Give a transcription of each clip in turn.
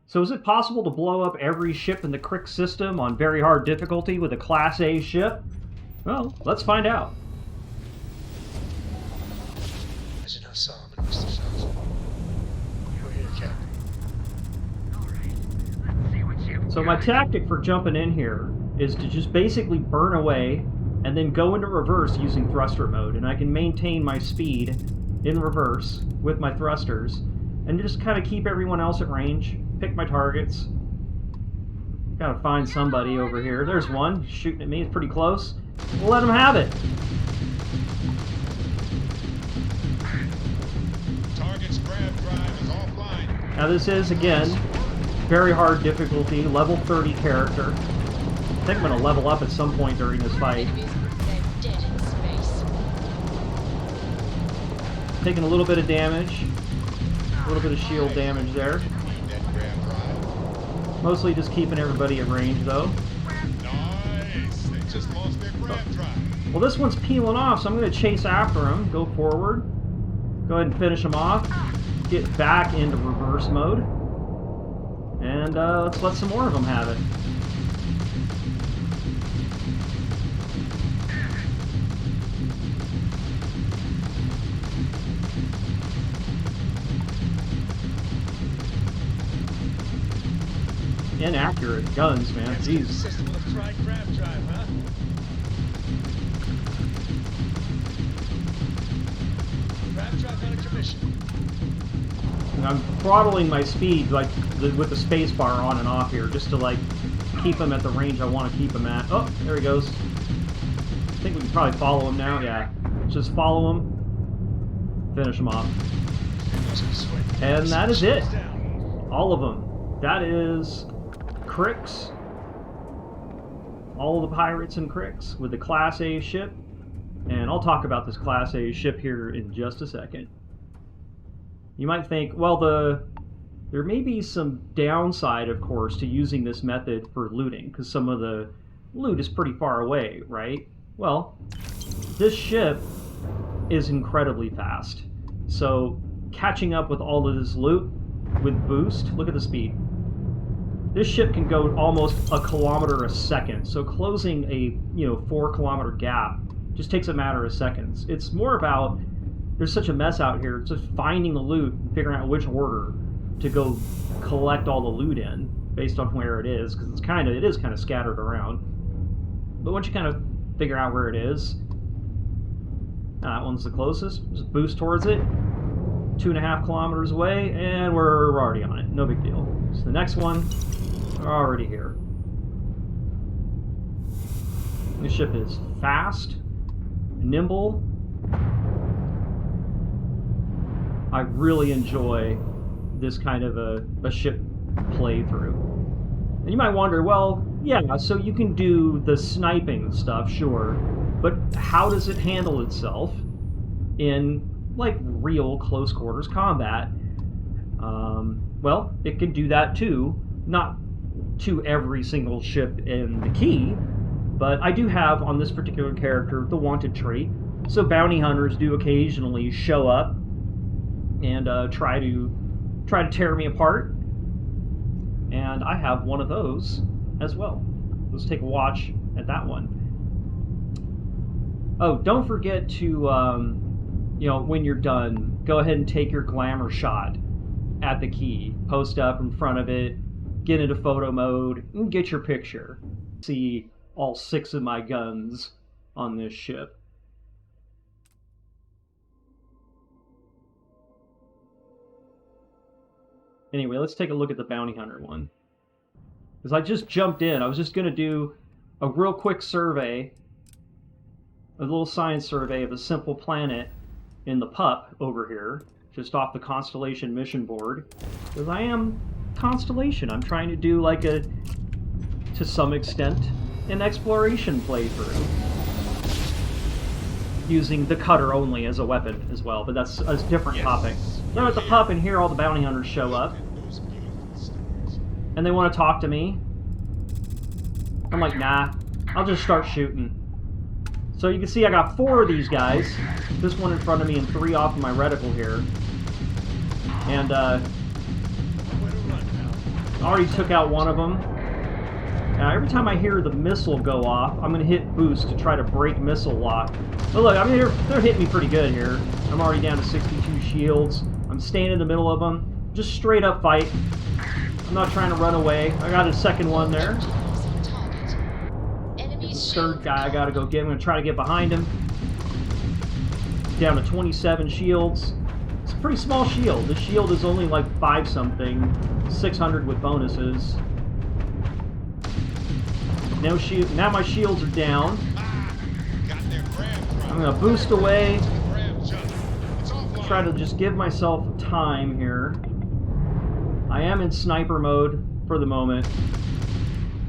So is it possible to blow up every ship in the Crick system on very hard difficulty with a Class A ship? Well, let's find out. There's no Solomon, Mr. Salzman. You're here, Captain. So my tactic for jumping in here is to just basically burn away and then go into reverse using thruster mode. And I can maintain my speed in reverse with my thrusters and just kind of keep everyone else at range. Pick my targets. Gotta find somebody over here. There's one shooting at me. It's pretty close. We'll let him have it. Target's grab drive is offline. Now this is, again, very hard difficulty, level 30 character. I think I'm going to level up at some point during this fight. They're dead in space. Taking a little bit of damage. A little bit of shield damage there. That grab drive. Mostly just keeping everybody at range, though. Nice. They just lost their grab drive. Well, this one's peeling off, so I'm going to chase after him. Go forward. Go ahead and finish him off. Get back into reverse mode. And let's let some more of them have it. Inaccurate guns, man. Jeez. System with a fried grab drive, huh? Grab drive out of commission. And I'm throttling my speed like with the space bar on and off here, just to like keep him at the range I want to keep him at. Oh, there he goes. I think we can probably follow him now. Yeah, just follow him, finish him off, and that is it. All of them. That is Cricks. All of the pirates and Cricks with the Class A ship. And I'll talk about this Class A ship here in just a second. You might think, well, there may be some downside, of course, to using this method for looting, because some of the loot is pretty far away, right? Well, this ship is incredibly fast. So catching up with all of this loot with boost, look at the speed. This ship can go almost a kilometer a second, so closing a 4-kilometer gap just takes a matter of seconds. It's more about, there's such a mess out here, it's just finding the loot and figuring out which order to go collect all the loot in based on where it is, because it is kind of scattered around. But once you kind of figure out where it is, that one's the closest. Just boost towards it. 2.5 kilometers away, and we're already on it. No big deal. So the next one, we're already here. This ship is fast, nimble. I really enjoy this kind of a ship playthrough. And you might wonder, well, yeah, so you can do the sniping stuff, sure, but how does it handle itself in like real close quarters combat? Well, it can do that too, not to every single ship in the key, but I do have on this particular character the wanted trait, so bounty hunters do occasionally show up and try to tear me apart, and I have one of those as well. Let's take a watch at that one. Oh, don't forget to when you're done, go ahead and take your glamour shot at the key. Post up in front of it, get into photo mode, and get your picture. See all 6 of my guns on this ship. Anyway, let's take a look at the bounty hunter one. Because I just jumped in. I was just going to do a real quick survey, a little science survey of a simple planet in the pup over here, just off the Constellation mission board. Because I am Constellation. I'm trying to do like to some extent, an exploration playthrough. Using the cutter only as a weapon as well, but that's a different topic. So I'm at the pup, and here all the bounty hunters show up. And they want to talk to me. I'm like, nah, I'll just start shooting. So you can see I got 4 of these guys. This one in front of me and 3 off of my reticle here. And Already took out one of them. Now, every time I hear the missile go off, I'm going to hit boost to try to break missile lock. But look, I mean, they're hitting me pretty good here. I'm already down to 62 shields. I'm staying in the middle of them. Just straight up fight. I'm not trying to run away. I got a second one there. There's a third guy I got to go get. I'm going to try to get behind him. Down to 27 shields. It's a pretty small shield. This shield is only like 5-something. 600 with bonuses. No shield. Now my shields are down. I'm gonna boost away. Try to just give myself time here. I am in sniper mode for the moment,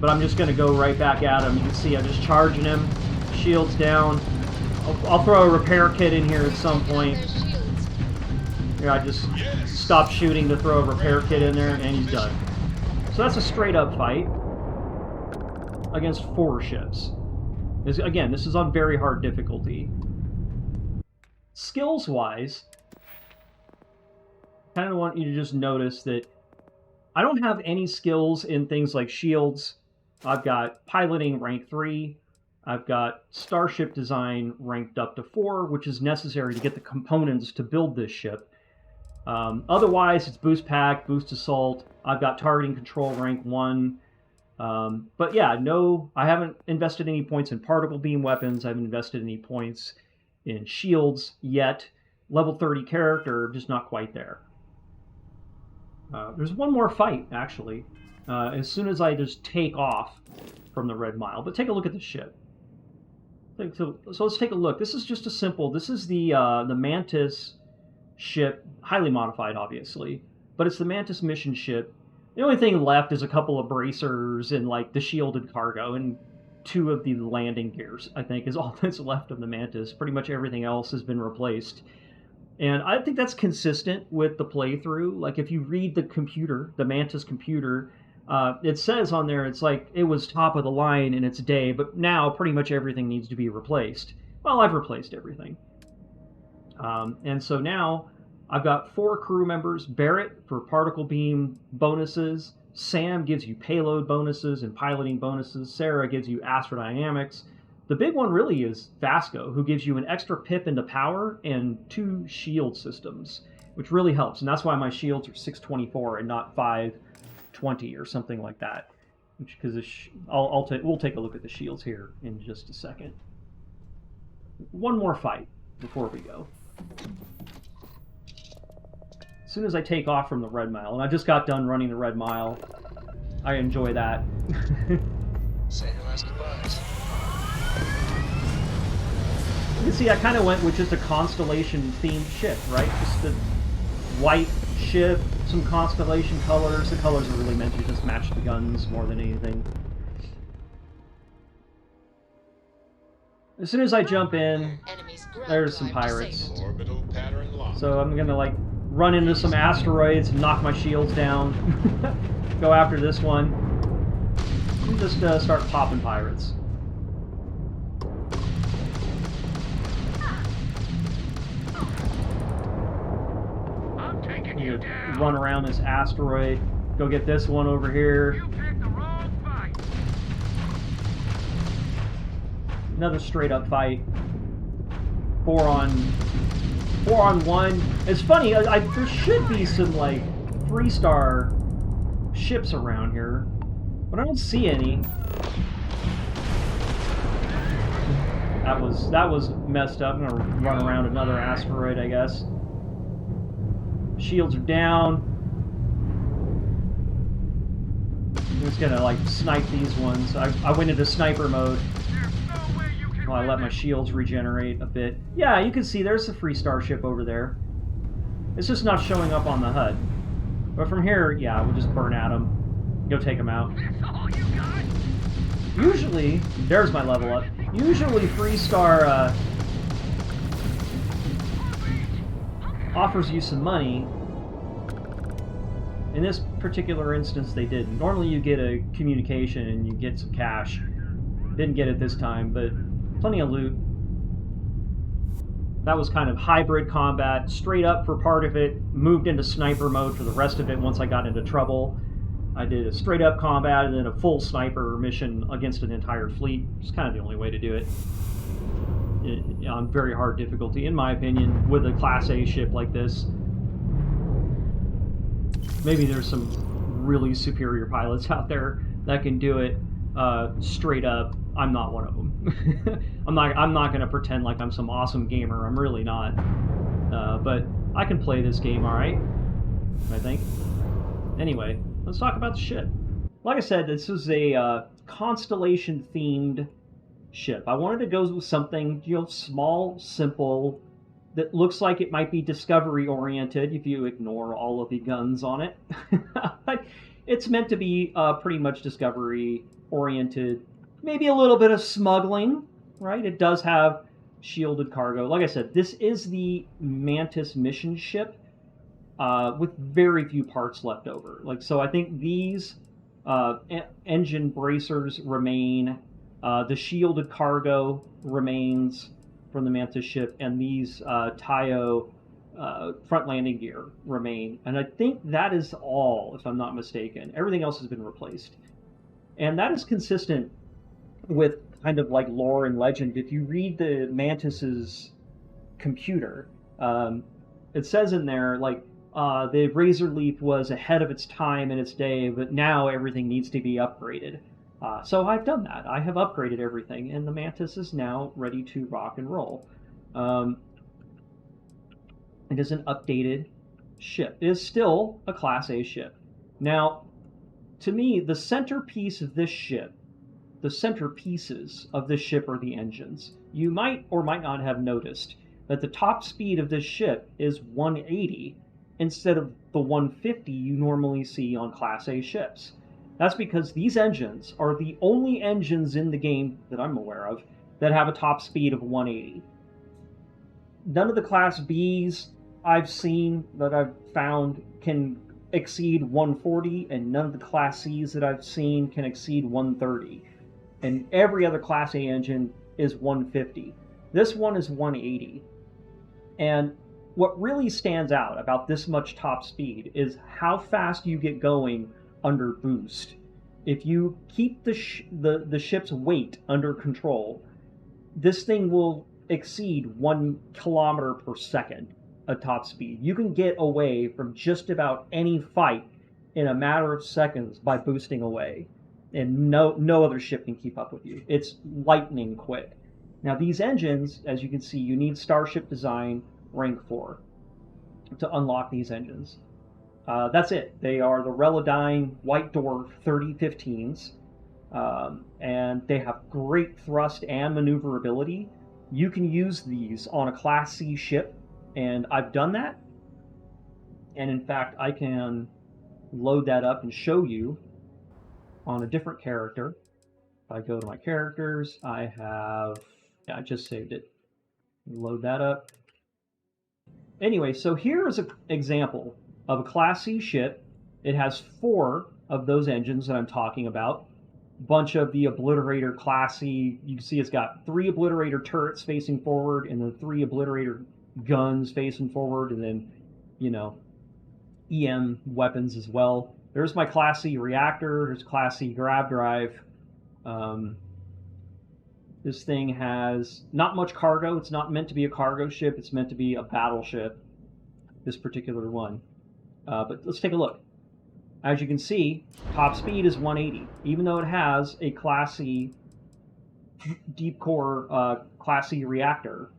but I'm just gonna go right back at him. You can see I'm just charging him. Shields down. I'll throw a repair kit in here at some point. Here, I just stopped shooting to throw a repair kit in there, and he's done. So that's a straight up fight against 4 ships. Again, this is on very hard difficulty. Skills-wise, I kind of want you to just notice that I don't have any skills in things like shields. I've got piloting rank 3. I've got starship design ranked up to 4, which is necessary to get the components to build this ship. Otherwise, it's boost pack, boost assault. I've got targeting control rank 1. But yeah, no, I haven't invested any points in particle beam weapons. I haven't invested any points in shields yet. Level 30 character, just not quite there. There's one more fight, actually, as soon as I just take off from the Red Mile. But take a look at the ship. So let's take a look. This is just a simple, this is the Mantis ship, highly modified, obviously. But it's the Mantis mission ship. The only thing left is a couple of bracers and like the shielded cargo and 2 of the landing gears, I think, is all that's left of the Mantis. Pretty much everything else has been replaced. And I think that's consistent with the playthrough. Like if you read the computer, the Mantis computer, it says on there it's like it was top of the line in its day, but now pretty much everything needs to be replaced. Well, I've replaced everything. And so now I've got 4 crew members. Barrett for particle beam bonuses. Sam gives you payload bonuses and piloting bonuses. Sarah gives you astrodynamics. The big one really is Vasco, who gives you an extra pip into power and 2 shield systems, which really helps. And that's why my shields are 624 and not 520 or something like that. Because we'll take a look at the shields here in just a second. One more fight before we go. As soon as I take off from the Red Mile, and I just got done running the Red Mile, I enjoy that. Say your last goodbyes. You can see I kind of went with just a Constellation-themed ship, right? Just the white ship, some Constellation colors. The colors are really meant to just match the guns more than anything. As soon as I jump in, there's some pirates. Orbital pattern lock. So I'm gonna like run into some asteroids and knock my shields down. Go after this one. And just start popping pirates. I'm taking you down. Run around this asteroid. Go get this one over here. You picked the wrong fight. Another straight up fight. 4 on 1. It's funny, there should be some like Freestar ships around here, but I don't see any. That was messed up. I'm gonna run around another asteroid, I guess. Shields are down. I'm just gonna like snipe these ones. I went into sniper mode. Well, I let my shields regenerate a bit. Yeah, you can see there's a Freestar ship over there. It's just not showing up on the HUD. But from here, yeah, we'll just burn at them. Go take them out. Usually, there's my level up. Usually Freestar offers you some money. In this particular instance, they didn't. Normally you get a communication and you get some cash. Didn't get it this time, but plenty of loot. That was kind of hybrid combat, straight up for part of it, moved into sniper mode for the rest of it once I got into trouble. I did a straight up combat and then a full sniper mission against an entire fleet. It's kind of the only way to do it. On very hard difficulty, in my opinion, with a Class A ship like this. Maybe there's some really superior pilots out there that can do it straight up. I'm not one of them. I'm not going to pretend like I'm some awesome gamer. I'm really not. But I can play this game all right, I think. Anyway, let's talk about the ship. Like I said, this is a Constellation-themed ship. I wanted to go with something, small, simple, that looks like it might be Discovery-oriented if you ignore all of the guns on it. But it's meant to be pretty much Discovery-oriented. Maybe a little bit of smuggling, right? It does have shielded cargo. Like I said, this is the Mantis mission ship with very few parts left over. So I think these engine bracers remain. The shielded cargo remains from the Mantis ship, and these Tayo front landing gear remain. And I think that is all, if I'm not mistaken. Everything else has been replaced. And that is consistent with kind of like lore and legend. If you read the Mantis's computer, it says in there, the Razor Leap was ahead of its time in its day, but now everything needs to be upgraded. So I've done that. I have upgraded everything, and the Mantis is now ready to rock and roll. It is an updated ship. It is still a Class A ship. Now, to me, the centerpiece of this ship, the centerpieces of this ship are the engines. You might or might not have noticed that the top speed of this ship is 180 instead of the 150 you normally see on Class A ships. That's because these engines are the only engines in the game that I'm aware of that have a top speed of 180. None of the Class Bs I've seen that I've found can exceed 140, and none of the Class Cs that I've seen can exceed 130. And every other Class A engine is 150. This one is 180. And what really stands out about this much top speed is how fast you get going under boost. If you keep the ship's weight under control, this thing will exceed 1 kilometer per second at top speed. You can get away from just about any fight in a matter of seconds by boosting away. And no other ship can keep up with you. It's lightning quick. Now these engines, as you can see, you need Starship Design rank 4 to unlock these engines. That's it. They are the Relodyne White Dwarf 3015s, and they have great thrust and maneuverability. You can use these on a Class C ship, and I've done that. And in fact, I can load that up and show you on a different character. If I go to my characters, I just saved it. Load that up. Anyway, so here is an example of a Class C ship. It has 4 of those engines that I'm talking about. Bunch of the Obliterator Class C. You can see it's got 3 Obliterator turrets facing forward, and then 3 Obliterator guns facing forward, and then, EM weapons as well. There's my Class C reactor. There's Class C grav drive. This thing has not much cargo. It's not meant to be a cargo ship. It's meant to be a battleship, this particular one. But let's take a look. As you can see, top speed is 180, even though it has a Class C deep core Class C reactor.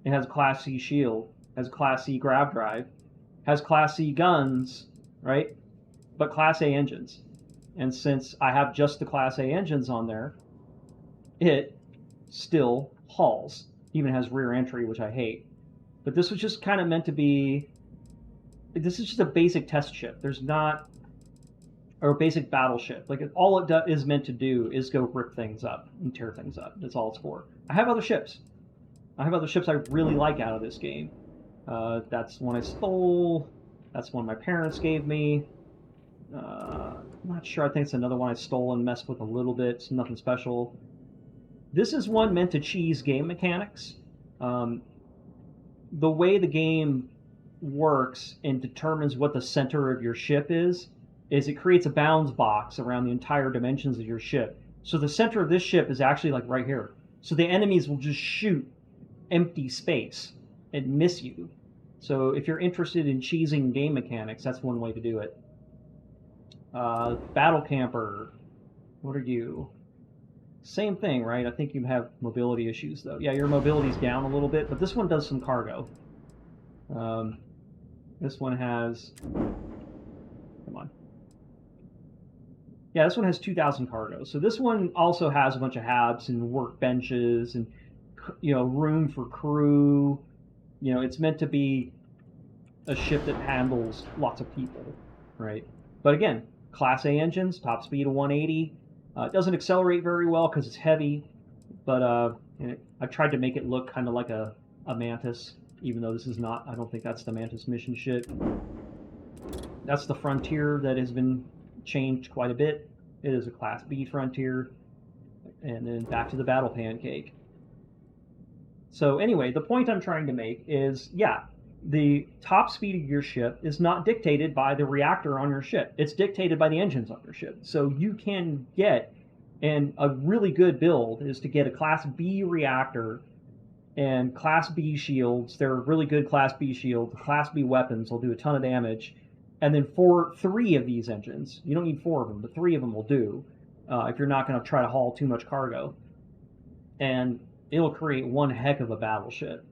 It has a Class C shield, has a Class C grav drive, has Class C guns, right? But Class A engines. And since I have just the Class A engines on there, it still hauls. Even has rear entry, which I hate. But this was just kind of meant to be... This is just a basic test ship. There's not... Or a basic battleship. All it is meant to do is go rip things up and tear things up. That's all it's for. I have other ships. I have other ships I really like out of this game. That's one I stole. That's one my parents gave me. I'm not sure. I think it's another one I stole and messed with a little bit. It's nothing special. This is one meant to cheese game mechanics. The way the game works and determines what the center of your ship is is it creates a bounds box around the entire dimensions of your ship. So the center of this ship is actually like right here. So the enemies will just shoot empty space and miss you. So if you're interested in cheesing game mechanics, that's one way to do it. Battle camper. What are you? Same thing, right? I think you have mobility issues, though. Yeah, your mobility's down a little bit, but this one does some cargo. This one has... Come on. Yeah, this one has 2,000 cargo. So this one also has a bunch of habs and workbenches and, room for crew. It's meant to be a ship that handles lots of people, right? But again, Class A engines, top speed of 180. It doesn't accelerate very well because it's heavy, but I tried to make it look kind of like a Mantis, even though this is not. I don't think that's the Mantis mission ship. That's the Frontier that has been changed quite a bit. It is a Class B Frontier. And then back to the Battle Pancake. So anyway, the point I'm trying to make is, yeah, the top speed of your ship is not dictated by the reactor on your ship. It's dictated by the engines on your ship. So you can get, and a really good build is to get a Class B reactor and Class B shields. They're really good Class B shields. The Class B weapons will do a ton of damage. And then three of these engines, you don't need 4 of them, but 3 of them will do if you're not going to try to haul too much cargo. And it'll create one heck of a battleship.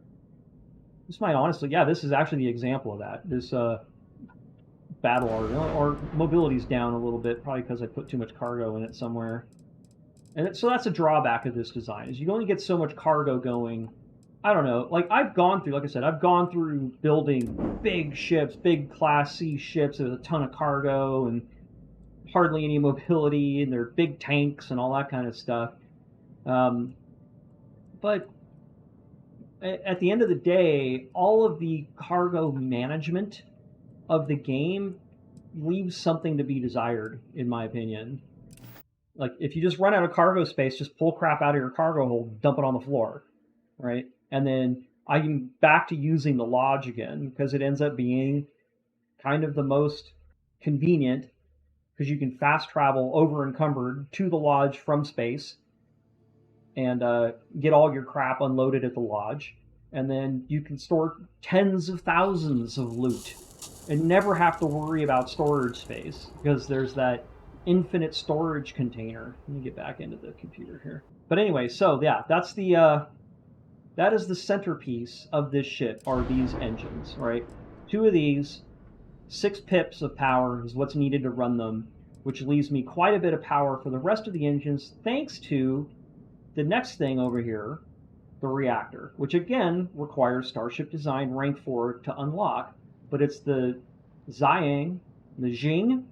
This might honestly, yeah, this is actually the example of that. This battle or mobility's down a little bit, probably because I put too much cargo in it somewhere. And so that's a drawback of this design, is you only get so much cargo going. I don't know, like I've gone through building big ships, big Class C ships with a ton of cargo and hardly any mobility, and they're big tanks and all that kind of stuff. But at the end of the day, all of the cargo management of the game leaves something to be desired, in my opinion. Like, if you just run out of cargo space, just pull crap out of your cargo hold, dump it on the floor, right? And then I'm back to using the lodge again, because it ends up being kind of the most convenient, because you can fast travel over encumbered to the lodge from space and get all your crap unloaded at the lodge. And then you can store tens of thousands of loot and never have to worry about storage space, because there's that infinite storage container. Let me get back into the computer here. But anyway, so yeah, that's the that is the centerpiece of this ship, are these engines, right? 2 of these, 6 pips of power is what's needed to run them, which leaves me quite a bit of power for the rest of the engines, thanks to the next thing over here, the reactor, which again requires Starship Design rank 4 to unlock, but it's the Zhang, Zhang?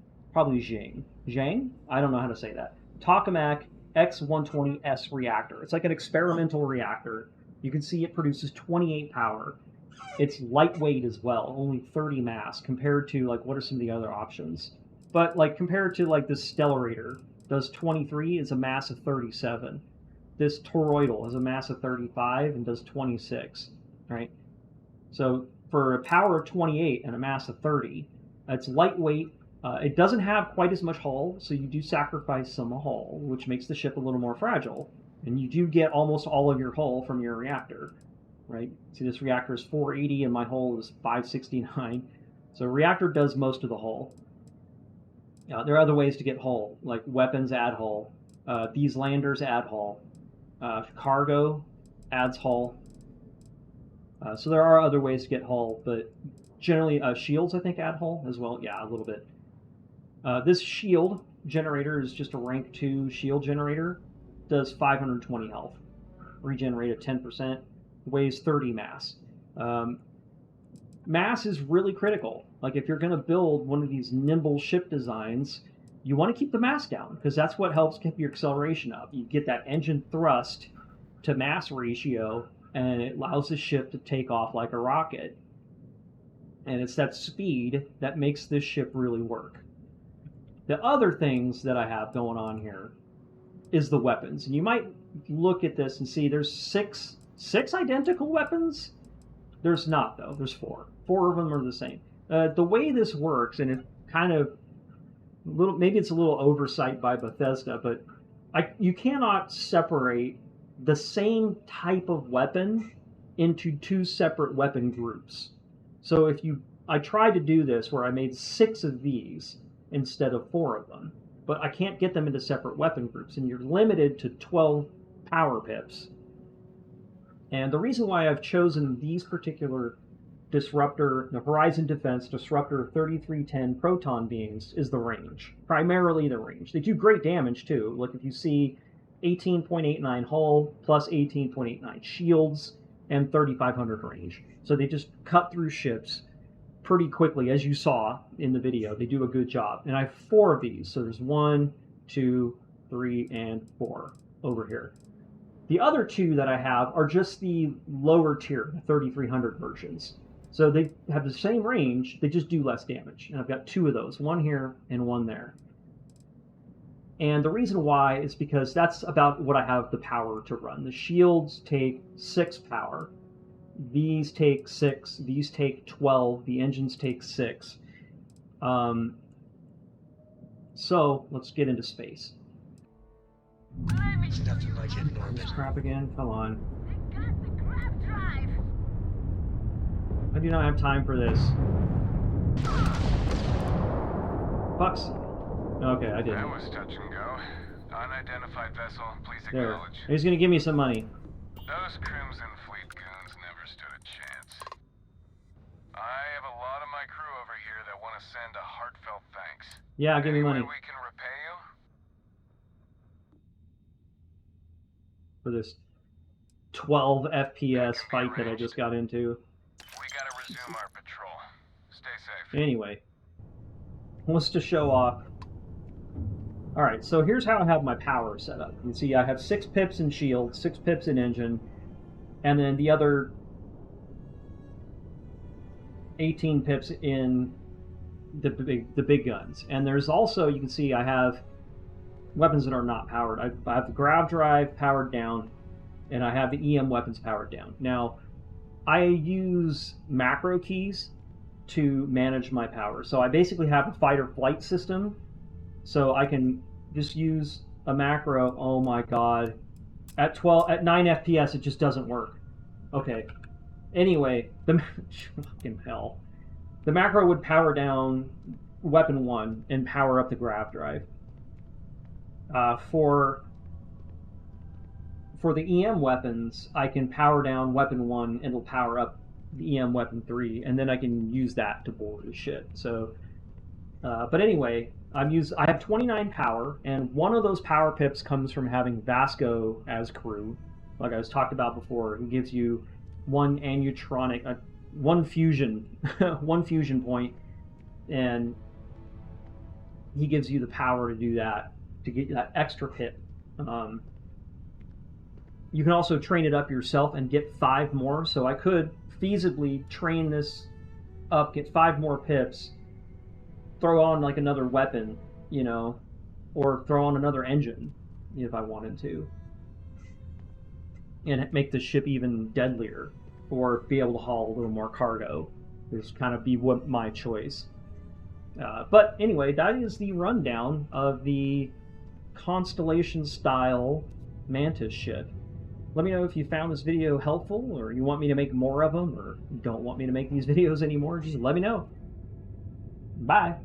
I don't know how to say that. Tokamak X120S reactor. It's like an experimental reactor. You can see it produces 28 power. It's lightweight as well, only 30 mass, compared to, like, what are some of the other options? But, like, compared to, like, this Stellarator, does 23, is a mass of 37. This toroidal has a mass of 35 and does 26, right? So for a power of 28 and a mass of 30, it's lightweight. It doesn't have quite as much hull, so you do sacrifice some hull, which makes the ship a little more fragile. And you do get almost all of your hull from your reactor, right? See, this reactor is 480 and my hull is 569. So reactor does most of the hull. There are other ways to get hull, like weapons add hull. These landers add hull. Cargo adds hull. So there are other ways to get hull, but generally shields, I think, add hull as well. Yeah, a little bit. This shield generator is just a rank 2 shield generator. Does 520 health. Regen rate of 10%. Weighs 30 mass. Mass is really critical. Like, if you're going to build one of these nimble ship designs, you want to keep the mass down, because that's what helps keep your acceleration up. You get that engine thrust to mass ratio, and it allows the ship to take off like a rocket. And it's that speed that makes this ship really work. The other things that I have going on here is the weapons. And you might look at this and see there's six identical weapons. There's not, though. There's 4. 4 of them are the same. The way this works, and it kind of maybe it's a little oversight by Bethesda, but you cannot separate the same type of weapon into two separate weapon groups. So I tried to do this where I made 6 of these instead of 4 of them, but I can't get them into separate weapon groups, and you're limited to 12 power pips. And the reason why I've chosen these particular Disruptor, the Horizon Defense Disruptor 3310 proton beams is the range. Primarily the range. They do great damage too. Look, if you see 18.89 hull plus 18.89 shields and 3500 range. So they just cut through ships pretty quickly, as you saw in the video. They do a good job. And I have 4 of these. So there's 1, 2, 3, and 4 over here. The other 2 that I have are just the lower tier, the 3300 versions. So they have the same range, they just do less damage. And I've got 2 of those, 1 here and 1 there. And the reason why is because that's about what I have the power to run. The shields take 6 power. These take 6, these take 12, the engines take 6. So let's get into space. It's nothing like hitting orbit. Crap again, come on. I do not have time for this. Bucks. Okay, I did. That was touch and go. Unidentified vessel, please There. acknowledge. He's gonna give me some money. Those Crimson Fleet goons never stood a chance. I have a lot of my crew over here that want to send a heartfelt thanks. Yeah, give me Any money way we can repay you? for this 12 FPS fight that I just got into. We gotta resume our patrol. Stay safe. Anyway, wants to show off. Alright, so here's how I have my power set up. You can see I have 6 pips in shield, 6 pips in engine, and then the other 18 pips in the big guns. And there's also, you can see I have weapons that are not powered. I have the grav drive powered down, and I have the EM weapons powered down. Now, I use macro keys to manage my power. So I basically have a fight or flight system, so I can just use a macro. Oh my god. At 9 FPS it just doesn't work. Okay. Anyway, fucking hell. The macro would power down weapon 1 and power up the grav drive. For the EM weapons, I can power down weapon 1 and it'll power up the EM weapon 3, and then I can use that to board the shit. So, but anyway, I have 29 power, and one of those power pips comes from having Vasco as crew, like I was talked about before. He gives you one anutronic, one fusion, one fusion point, and he gives you the power to do that, to get that extra pip. You can also train it up yourself and get 5 more, so I could feasibly train this up, get 5 more pips, throw on like another weapon, you know, or throw on another engine if I wanted to, and make the ship even deadlier, or be able to haul a little more cargo. Just kind of be my choice. But anyway, that is the rundown of the Constellation style Mantis ship. Let me know if you found this video helpful, or you want me to make more of them, or you don't want me to make these videos anymore. Just let me know. Bye.